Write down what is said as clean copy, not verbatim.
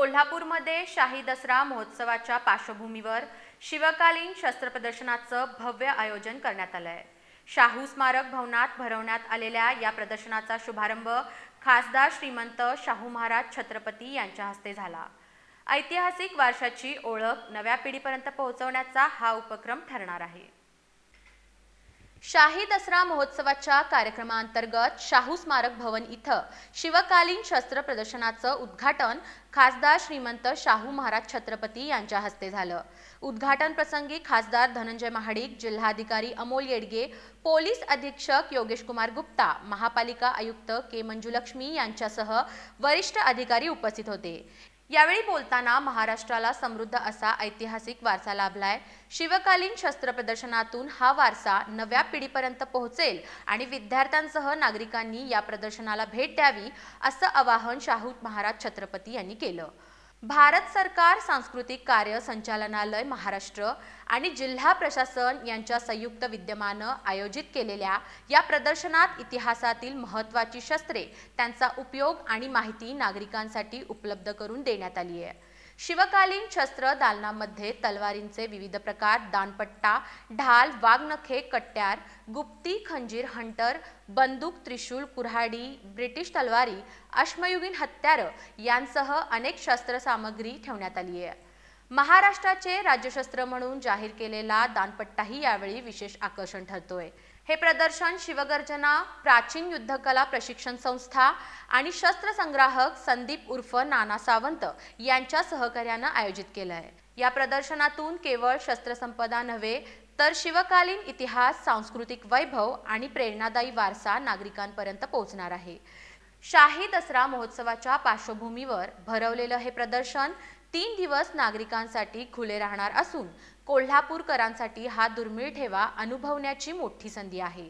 कोल्हापूरमध्ये शाही दसरा महोत्सवाच्या पार्श्वभूमीवर शिवकालीन शस्त्र प्रदर्शनाचं भव्य आयोजन करण्यात आलं आहे। शाहू स्मारक भवनात भरवण्यात आलेल्या या प्रदर्शनाचा शुभारंभ खासदार श्रीमंत शाहू महाराज छत्रपती यांच्या हस्ते झाला। ऐतिहासिक वारशाची ओळख नव्या पिढीपर्यंत पोहोचवण्याचा हा उपक्रम ठरणार आहे। शाही दसरा महोत्सवाच्या कार्यक्रमांतर्गत शाहू स्मारक भवन इथं शिवकालीन शस्त्र प्रदर्शनाचं उद्घाटन खासदार श्रीमंत शाहू महाराज छत्रपती यांच्या हस्ते झालं। उद्घाटन प्रसंगी खासदार धनंजय महाडिक, जिल्हाधिकारी अमोल येडगे, पोलीस अधीक्षक योगेश कुमार गुप्ता, महापालिका आयुक्त के मंजुलक्ष्मी यांच्यासह वरिष्ठ अधिकारी उपस्थित होते। यावेळी बोलताना महाराष्ट्राला समृद्ध असा ऐतिहासिक वारसा लाभलाय। शिवकालीन शस्त्र प्रदर्शनातून हा वारसा नव्या पिढीपर्यंत पोहोचेल आणि विद्यार्थ्यांसह नागरिकांनी या प्रदर्शनाला भेट द्यावी असं आवाहन शाहू महाराज छत्रपती यांनी केलं। भारत सरकार सांस्कृतिक कार्य संचालनालय महाराष्ट्र आणि जिल्हा प्रशासन यांच्या संयुक्त विद्यमानं आयोजित केलेल्या या प्रदर्शनात इतिहासातील महत्त्वाची शस्त्रे, त्यांचा उपयोग आणि माहिती नागरिकांसाठी उपलब्ध करून देण्यात आली आहे। शिवकालीन शस्त्र दालनामध्ये तलवारींचे विविध प्रकार, दानपट्टा, ढाल, वाघनखे, कट्यार, गुप्ती, खंजीर, हंटर, बंदूक, त्रिशूल, कुऱ्हाडी, ब्रिटिश तलवारी, अश्मयुगीन हत्यारं यांसह अनेक शस्त्र सामग्री ठेवण्यात आली आहे। महाराष्ट्राचे राज्यशस्त्र म्हणून जाहीर केलेला दानपट्टाही यावेळी विशेष आकर्षण ठरतोय। हे प्रदर्शन शिवगर्जना प्राचीन युद्धकला प्रशिक्षण संस्था आणि शस्त्र संग्राहक संदीप उर्फ नाना सावंत यांच्या सहकार्यानं आयोजित केलं आहे। या प्रदर्शनातून केवळ शस्त्रसंपदा नव्हे तर शिवकालीन इतिहास, सांस्कृतिक वैभव आणि प्रेरणादायी वारसा नागरिकांपर्यंत पोहोचणार आहे। शाही दसरा महोत्सवाच्या पार्श्वभूमीवर भरवलेलं हे प्रदर्शन 3 दिवस नागरिकांसाठी खुले राहणार असून कोल्हापूरकरांसाठी हा दुर्मिळ ठेवा अनुभवण्याची मोठी संधी आहे।